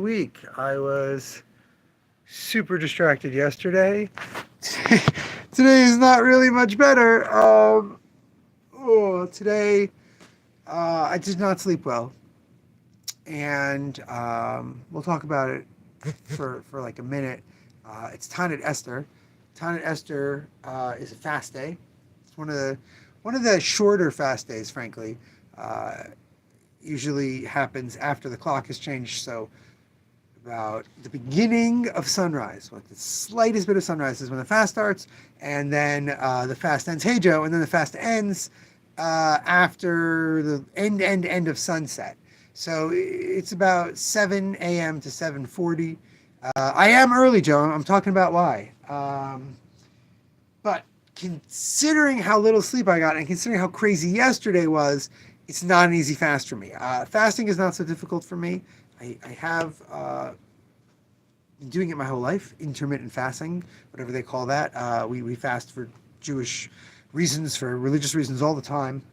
week. I was super distracted yesterday. Today is not really much better. Today I did not sleep well, and we'll talk about it for like a minute. It's Tanit Esther. Tanit Esther is a fast day. It's one of the shorter fast days, frankly. Uh, Usually happens after the clock has changed, so about the beginning of sunrise, like the slightest bit of sunrise is when the fast starts, and then the fast ends. Hey Joe, and then the fast ends after the end of sunset. So it's about 7 a.m. to 7:40. I am early, Joe. I'm talking about why. But considering how little sleep I got and considering how crazy yesterday was, it's not an easy fast for me. Fasting is not so difficult for me. I have been doing it my whole life, intermittent fasting, whatever they call that. We fast for Jewish reasons, for religious reasons all the time,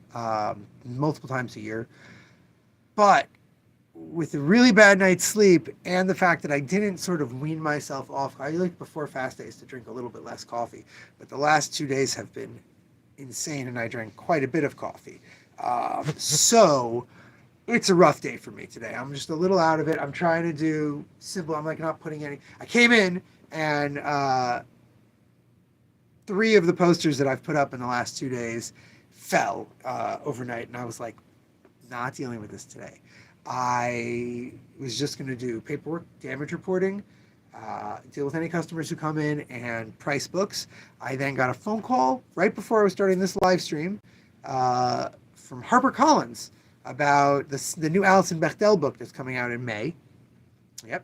multiple times a year. But with a really bad night's sleep and the fact that I didn't sort of wean myself off, I like before fast days to drink a little bit less coffee. But the last 2 days have been insane, and I drank quite a bit of coffee. So it's a rough day for me today. I'm just a little out of it. I'm trying to do simple. I'm like not putting any. I came in and 3 of the posters that I've put up in the last 2 days fell overnight, and I was like, not dealing with this today. I was just going to do paperwork, damage reporting, deal with any customers who come in, and price books. I then got a phone call right before I was starting this live stream from HarperCollins about the new Alison Bechdel book that's coming out in May. Yep,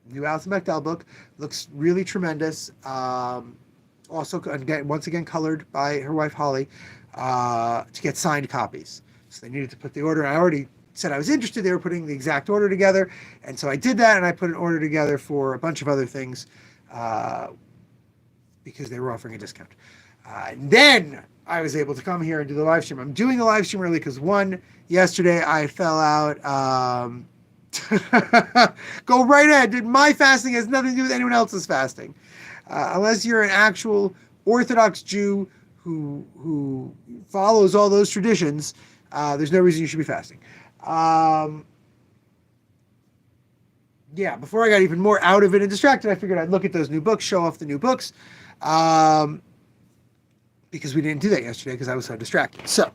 new Alison Bechdel book. Looks really tremendous. Also, once again, colored by her wife, Holly, to get signed copies. So they needed to put the order. I already said I was interested. They were putting the exact order together. And so I did that, and I put an order together for a bunch of other things because they were offering a discount. And then I was able to come here and do the live stream. I'm doing the live stream early because, one, yesterday I fell out. Go right ahead. My fasting has nothing to do with anyone else's fasting. Unless you're an actual Orthodox Jew who follows all those traditions, there's no reason you should be fasting. Before I got even more out of it and distracted, I figured I'd look at those new books, show off the new books, because we didn't do that yesterday because I was so distracted. So,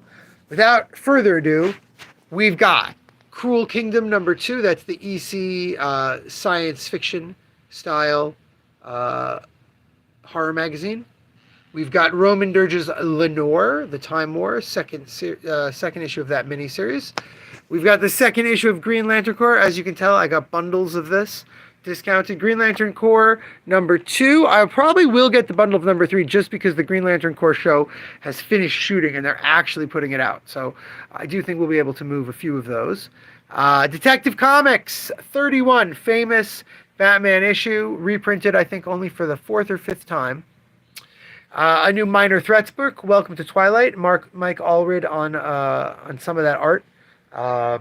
without further ado, we've got Cruel Kingdom #2. That's the EC science fiction style horror magazine. We've got Roman Dirge's Lenore, The Time War, second issue of that miniseries. We've got the second issue of Green Lantern Corps. As you can tell, I got bundles of this discounted. Green Lantern Corps #2. I probably will get the bundle of #3 just because the Green Lantern Corps show has finished shooting and they're actually putting it out. So I do think we'll be able to move a few of those. Detective Comics 31, famous Batman issue, reprinted I think only for the 4th or 5th time. A new Minor Threats book, Welcome to Twilight. Mike Allred on some of that art. I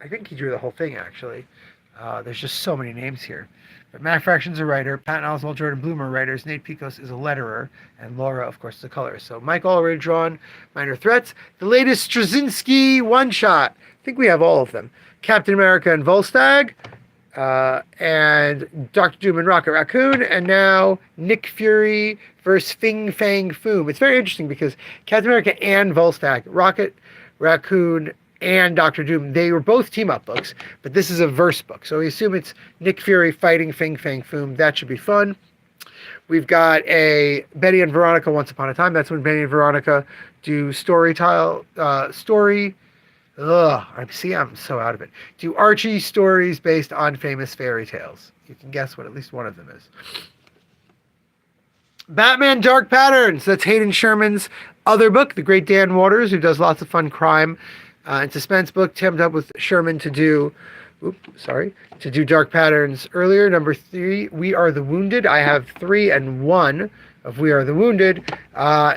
think he drew the whole thing, actually. There's just so many names here. But Matt Fraction's a writer. Patton Oswalt, Jordan Bloom are writers. Nate Picos is a letterer. And Laura, of course, is a colorist. So Mike Allred drawn Minor Threats. The latest Straczynski one-shot. I think we have all of them. Captain America and Volstagg. And Dr. Doom and Rocket Raccoon, and now Nick Fury versus Fin Fang Foom. It's very interesting because Captain America and Volstagg, Rocket Raccoon and Dr. Doom, they were both team-up books, but this is a verse book. So we assume it's Nick Fury fighting Fin Fang Foom. That should be fun. We've got a Betty and Veronica Once Upon a Time. That's when Betty and Veronica do story. I'm so out of it. Do Archie stories based on famous fairy tales. You can guess what at least one of them is. Batman Dark Patterns. That's Hayden Sherman's other book. The great Dan Waters, who does lots of fun crime and suspense book, teamed up with Sherman to do Dark Patterns earlier. #3, We Are the Wounded. I have 3 and 1 of We Are the Wounded.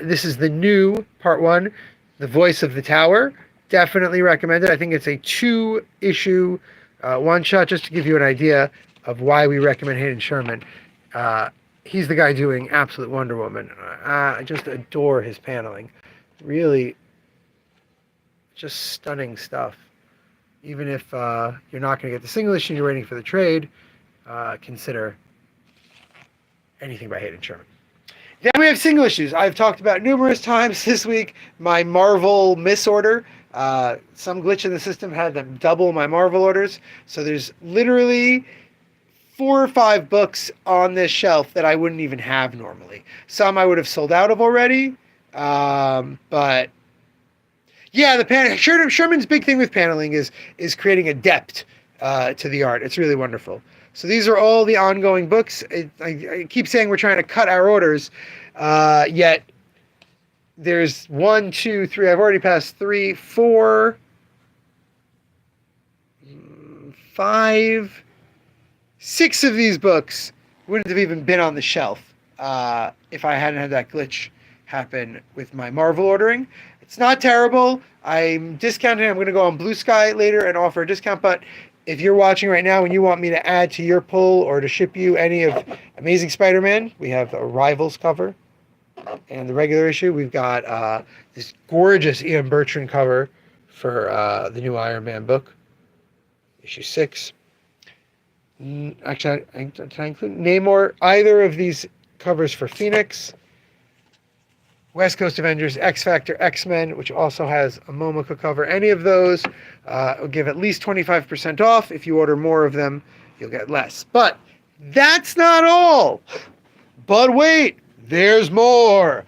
This is the new part 1, The Voice of the Tower. Definitely recommend it. I think it's a 2-issue one-shot, just to give you an idea of why we recommend Hayden Sherman. He's the guy doing Absolute Wonder Woman. I just adore his paneling. Really, just stunning stuff. Even if you're not going to get the single issue, you're waiting for the trade, consider anything by Hayden Sherman. Then we have single issues. I've talked about numerous times this week my Marvel misorder. Some glitch in the system had them double my Marvel orders. So there's literally 4 or 5 books on this shelf that I wouldn't even have normally. Some I would have sold out of already. But yeah, Sherman's big thing with paneling is creating a depth to the art. It's really wonderful. So these are all the ongoing books. I keep saying we're trying to cut our orders, yet there's 1, 2, 3. I've already passed 3, 4, 5, 6 of these books wouldn't have even been on the shelf if I hadn't had that glitch happen with my Marvel ordering. It's not terrible. I'm discounting. I'm going to go on Blue Sky later and offer a discount, but if you're watching right now and you want me to add to your pull or to ship you any of Amazing Spider-Man, we have a Rivals cover and the regular issue. We've got this gorgeous Ian Bertrand cover for the new Iron Man book, issue 6. Actually, can I include Namor? Either of these covers for Phoenix, West Coast Avengers, X Factor, X-Men, which also has a Momoka cover. Any of those will give at least 25% off. If you order more of them, you'll get less. But that's not all. But wait, there's more.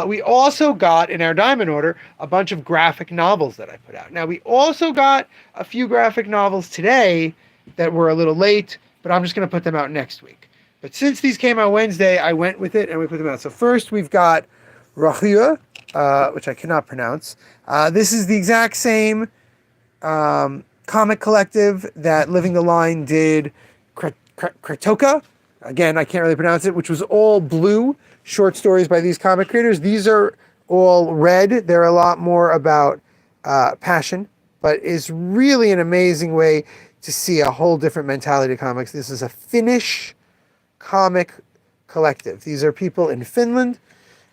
We also got, in our Diamond order, a bunch of graphic novels that I put out. Now, we also got a few graphic novels today that were a little late, but I'm just going to put them out next week. But since these came out Wednesday, I went with it and we put them out. So first, we've got Rahua, which I cannot pronounce. This is the exact same comic collective that Living the Line did Kratoka. Again, I can't really pronounce it, which was all blue short stories by these comic creators. These are all red. They're a lot more about passion, but is really an amazing way to see a whole different mentality of comics. This is a Finnish comic collective. These are people in Finland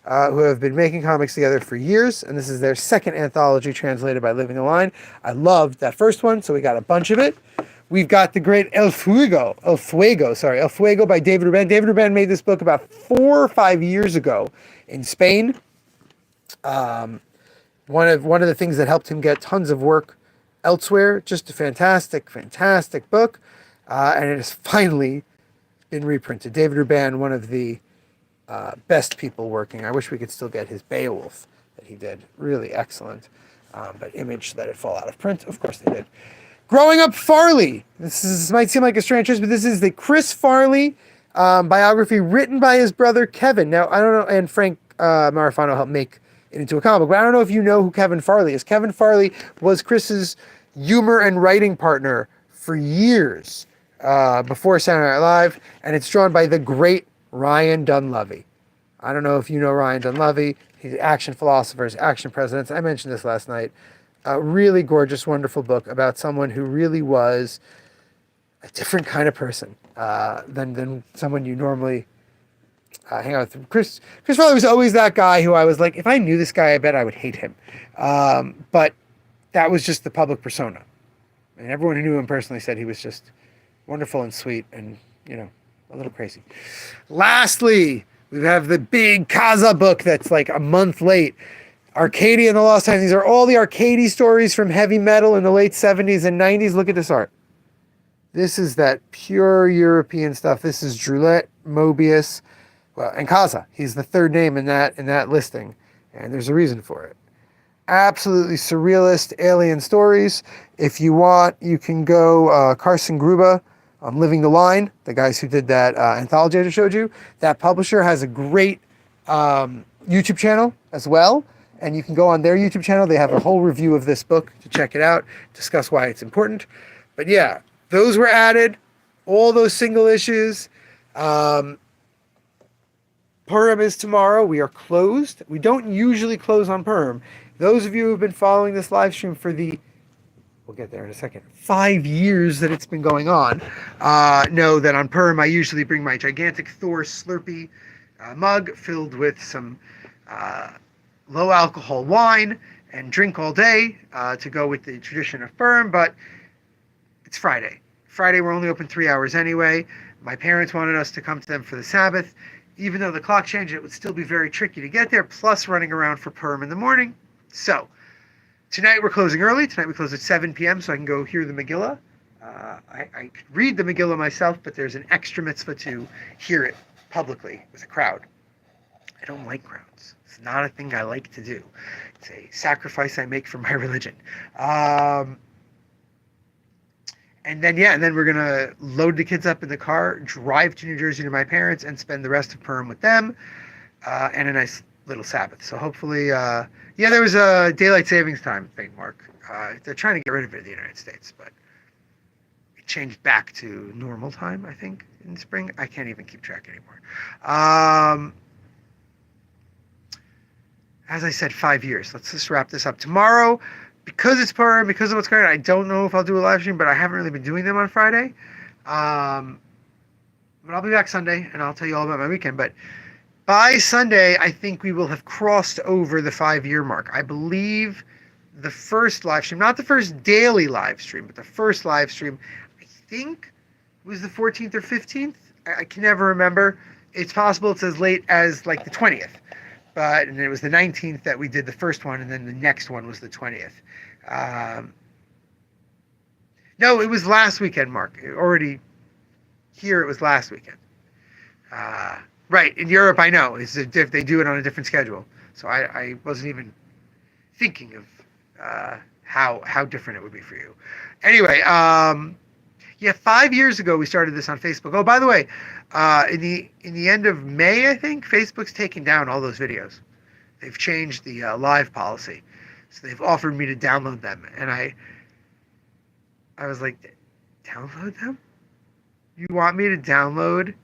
who have been making comics together for years, and this is their second anthology translated by Living the Line. I loved that first one, so we got a bunch of it. We've got the great El Fuego by David Urban. David Urban made this book about 4 or 5 years ago in Spain. One of the things that helped him get tons of work elsewhere. Just a fantastic book, and it has finally been reprinted. David Urban, one of the best people working. I wish we could still get his Beowulf that he did. Really excellent. But Image let it fall out of print. Of course they did. Growing Up Farley. This might seem like a strange choice, but this is the Chris Farley biography written by his brother Kevin. Now, I don't know, and Frank Marafano helped make it into a comic, but I don't know if you know who Kevin Farley is. Kevin Farley was Chris's humor and writing partner for years before Saturday Night Live, and it's drawn by the great Ryan Dunleavy. I don't know if you know Ryan Dunleavy. He's Action Philosophers, Action Presidents. I mentioned this last night. A really gorgeous, wonderful book about someone who really was a different kind of person than someone you normally hang out with. Chris Farley was always that guy who I was like, if I knew this guy, I bet I would hate him. But that was just the public persona. And everyone who knew him personally said he was just wonderful and sweet and, a little crazy. Lastly, we have the big Kaza book that's like a month late. Arcadia and the Lost Time. These are all the Arcady stories from heavy metal in the late 70s and 90s. Look at this art. This is that pure European stuff. This is Droulet, Mobius, and Kaza. He's the third name in that listing, and there's a reason for it. Absolutely surrealist alien stories. If you want, you can go Carson Gruba on Living the Line, the guys who did that anthology I just showed you. That publisher has a great YouTube channel as well. And you can go on their YouTube channel. They have a whole review of this book to check it out, discuss why it's important. But yeah, those were added. All those single issues. Purim is tomorrow. We are closed. We don't usually close on Purim. Those of you who have been following this live stream for the we'll get there in a second, 5 years that it's been going on, know that on Perm I usually bring my gigantic Thor Slurpee mug filled with some low alcohol wine and drink all day to go with the tradition of Perm, but it's Friday. Friday, we're only open 3 hours anyway. My parents wanted us to come to them for the Sabbath. Even though the clock changed, it would still be very tricky to get there, plus running around for Perm in the morning. So, tonight we're closing early. Tonight we close at 7 p.m. so I can go hear the Megillah. I could read the Megillah myself, but there's an extra mitzvah to hear it publicly with a crowd. I don't like crowds. It's not a thing I like to do. It's a sacrifice I make for my religion. And then we're going to load the kids up in the car, drive to New Jersey to my parents, and spend the rest of Perm with them, and a nice little Sabbath. So hopefully, there was a daylight savings time thing, Mark. They're trying to get rid of it in the United States, but it changed back to normal time, I think, in spring. I can't even keep track anymore. As I said, 5 years. Let's just wrap this up. Tomorrow, because it's Purim, because of what's going on, I don't know if I'll do a live stream, but I haven't really been doing them on Friday. But I'll be back Sunday, and I'll tell you all about my weekend. But by Sunday, I think we will have crossed over the 5-year mark. I believe the first live stream, not the first daily live stream, but the first live stream, I think was the 14th or 15th. I can never remember. It's possible it's as late as like the 20th. And it was the 19th that we did the first one, and then the next one was the 20th. No, it was last weekend, Mark. Already here, it was last weekend. Right, in Europe, I know. They do it on a different schedule. So I wasn't even thinking of how different it would be for you. Anyway, 5 years ago, we started this on Facebook. Oh, by the way, in the end of May, I think, Facebook's taken down all those videos. They've changed the live policy. So they've offered me to download them. And I was like, download them? You want me to download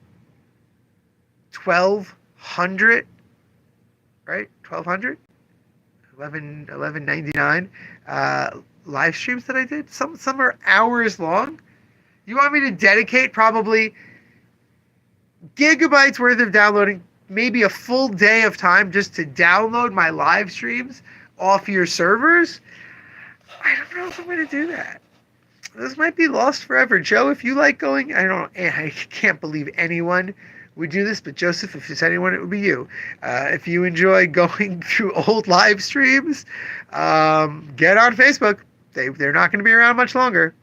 1,200, right? 1,200? 11.99 live streams that I did? Some are hours long. You want me to dedicate probably gigabytes worth of downloading, maybe a full day of time just to download my live streams off your servers? I don't know if I'm going to do that. This might be lost forever. Joe, if you like going, I can't believe anyone would do this, but Joseph, if there's anyone, it would be you. If you enjoy going through old live streams, get on Facebook. They're not going to be around much longer.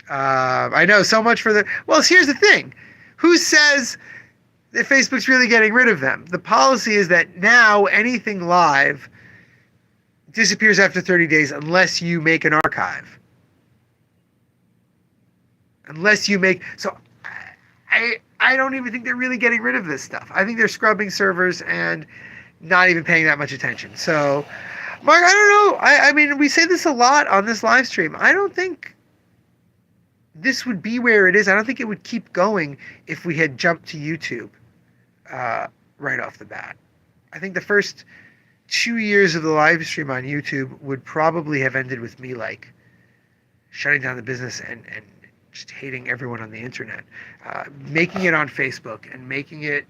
I know so much for the... Well, here's the thing. Who says that Facebook's really getting rid of them? The policy is that now anything live disappears after 30 days unless you make an archive. So I don't even think they're really getting rid of this stuff. I think they're scrubbing servers and not even paying that much attention. So, Mark, I don't know. I mean, we say this a lot on this live stream. I don't think this would be where it is. I don't think it would keep going if we had jumped to YouTube right off the bat. I think the first 2 years of the live stream on YouTube would probably have ended with me like shutting down the business and just hating everyone on the internet. Making it on Facebook and making it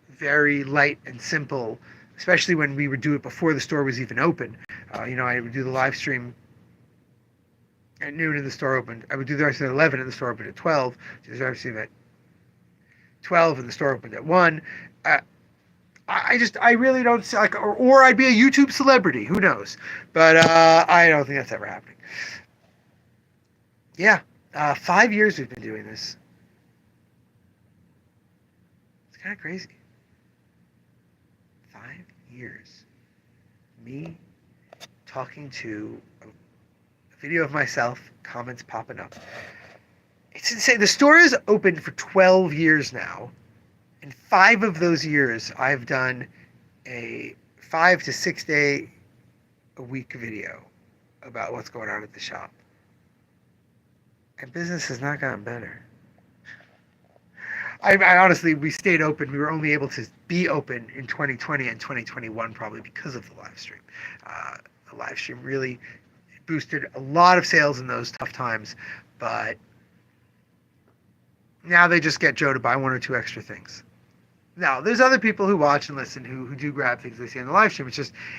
very light and simple, especially when we would do it before the store was even open. I would do the live stream at noon and the store opened. I would do the live stream at 11 and the store opened at 12. Do the live stream at 12 and the store opened at 1. I really don't see, like, or I'd be a YouTube celebrity. Who knows? But I don't think that's ever happening. Yeah, 5 years we've been doing this. It's kind of crazy. 5 years. Me talking to a video of myself, comments popping up. It's insane. The store is open for 12 years now. In 5 of those years, I've done a 5 to 6 day a week video about what's going on at the shop. And business has not gotten better. I honestly, we stayed open. We were only able to be open in 2020 and 2021 probably because of the live stream. The live stream really boosted a lot of sales in those tough times, but now they just get Joe to buy one or two extra things. Now, there's other people who watch and listen who do grab things they see on the live stream.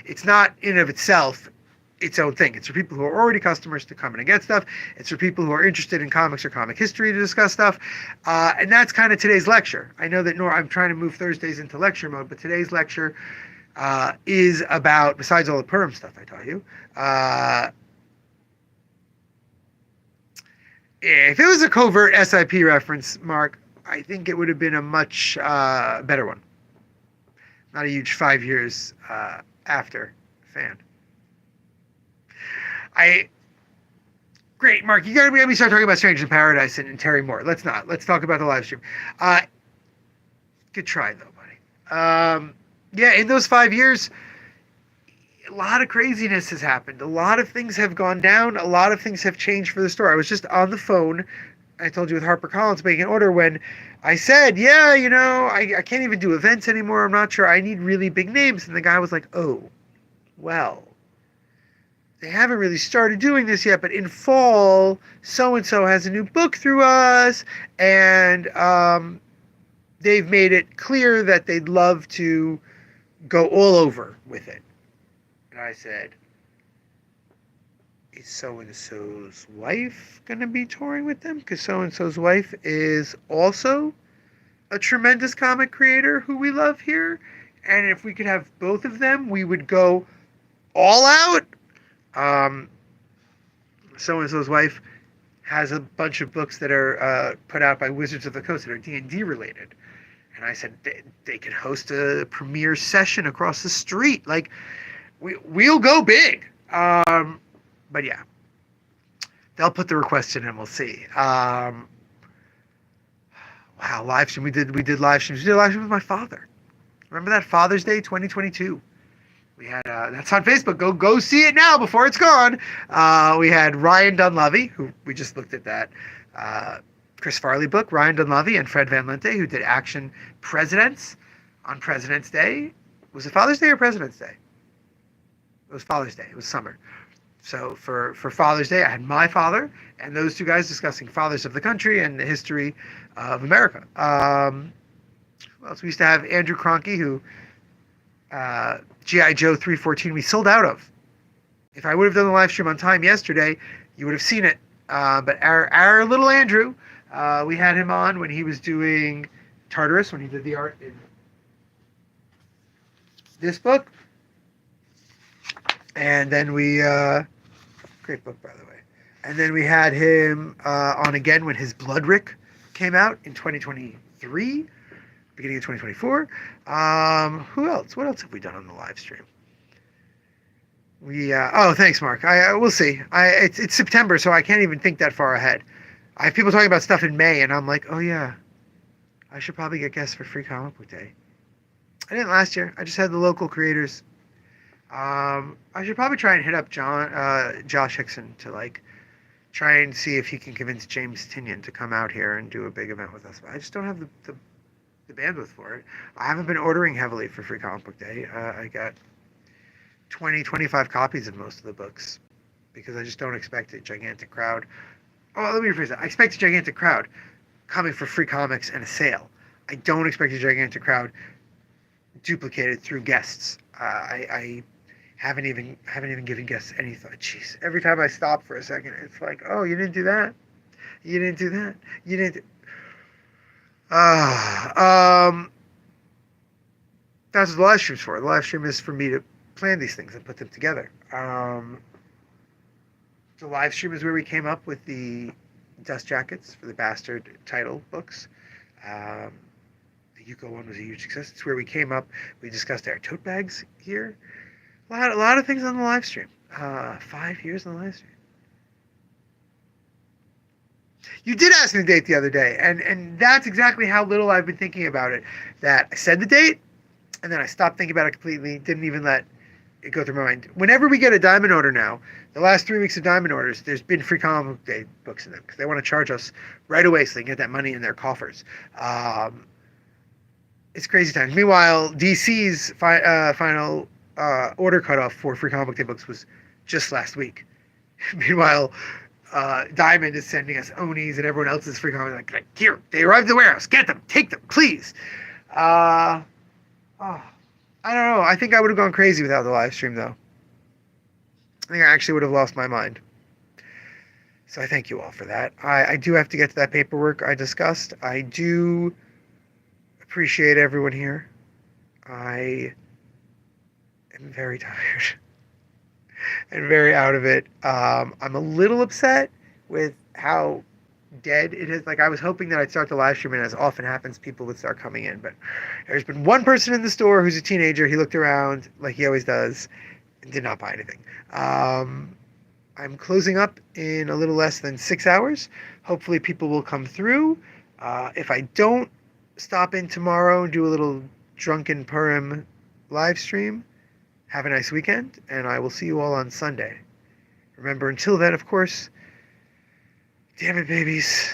It's not in and of itself its own thing. It's for people who are already customers to come in and get stuff. It's for people who are interested in comics or comic history to discuss stuff. And that's kind of today's lecture. I know that I'm trying to move Thursdays into lecture mode, but today's lecture is about, besides all the Purim stuff I taught you, if it was a covert SIP reference, Mark, I think it would have been a much better one. Not a huge 5 years after fan. Great, Mark. You got me start talking about Strangers in Paradise and Terry Moore. Let's not. Let's talk about the live stream. Good try though, buddy. Yeah, in those 5 years, a lot of craziness has happened. A lot of things have gone down. A lot of things have changed for the store. I was just on the phone. I told you with HarperCollins making an order when I said, yeah, I can't even do events anymore. I'm not sure. I need really big names. And the guy was like, oh, well, they haven't really started doing this yet, but in fall, so-and-so has a new book through us, and they've made it clear that they'd love to go all over with it. And I said, is so-and-so's wife going to be touring with them? Because so-and-so's wife is also a tremendous comic creator who we love here. And if we could have both of them, we would go all out. So-and-so's wife has a bunch of books that are put out by Wizards of the Coast that are D&D related. And I said, they could host a premiere session across the street. Like, we'll go big. But yeah, they'll put the request in and we'll see. Wow, live stream. We did live streams. We did a live stream with my father. Remember that Father's Day 2022? We had that's on Facebook. Go see it now before it's gone. We had Ryan Dunleavy, who we just looked at that Chris Farley book. Ryan Dunleavy and Fred Van Lente, who did Action Presidents on President's Day. Was it Father's Day or President's Day? It was Father's Day. It was summer. So for Father's Day, I had my father and those two guys discussing fathers of the country and the history of America. Who else? We used to have Andrew Cronky, who G.I. Joe 314 we sold out of. If I would have done the live stream on time yesterday, you would have seen it. But our little Andrew, we had him on when he was doing Tartarus, when he did the art in this book. And then we, great book, by the way. And then we had him on again when his Bloodrick came out in 2023, beginning of 2024. Who else? What else have we done on the live stream? Oh, thanks, Mark. We'll see. It's September, so I can't even think that far ahead. I have people talking about stuff in May, and I'm like, oh yeah, I should probably get guests for Free Comic Book Day. I didn't last year. I just had the local creators. I should probably try and hit up Josh Hickson to try and see if he can convince James Tinian to come out here and do a big event with us. But I just don't have the bandwidth for it. I haven't been ordering heavily for Free Comic Book Day. I got 25 copies of most of the books because I just don't expect a gigantic crowd. Oh, let me rephrase that. I expect a gigantic crowd coming for free comics and a sale. I don't expect a gigantic crowd duplicated through guests. I haven't even given guests any thought. Jeez, every time I stop for a second, it's like, oh, you didn't do that. You didn't do that. You didn't. That's what the live stream's for. The live stream is for me to plan these things and put them together. The live stream is where we came up with the dust jackets for the Bastard title books. The Yuko one was a huge success. It's where we came up. We discussed our tote bags here. A lot of things on the live stream. 5 years on the live stream. You did ask me the date the other day, and that's exactly how little I've been thinking about it. That I said the date, and then I stopped thinking about it completely. Didn't even let it go through my mind. Whenever we get a Diamond order now, the last 3 weeks of Diamond orders, there's been Free Comic Book Day books in them because they want to charge us right away so they can get that money in their coffers. It's crazy times. Meanwhile, DC's final order cutoff for Free Comic Book Day books was just last week. Meanwhile, Diamond is sending us Onis and everyone else is freaking out. Like, here, they arrived at the warehouse. Get them. Take them, please. Oh, I don't know. I think I would have gone crazy without the live stream, though. I think I actually would have lost my mind. So I thank you all for that. I do have to get to that paperwork I discussed. I do appreciate everyone here. I am very tired and very out of it. I'm a little upset with how dead it is. Like, I was hoping that I'd start the live stream, and as often happens, people would start coming in. But there's been one person in the store who's a teenager. He looked around like he always does and did not buy anything. I'm closing up in a little less than 6 hours. Hopefully people will come through. If I don't stop in tomorrow and do a little Drunken Purim live stream, have a nice weekend, and I will see you all on Sunday. Remember, until then, of course, damn it, babies.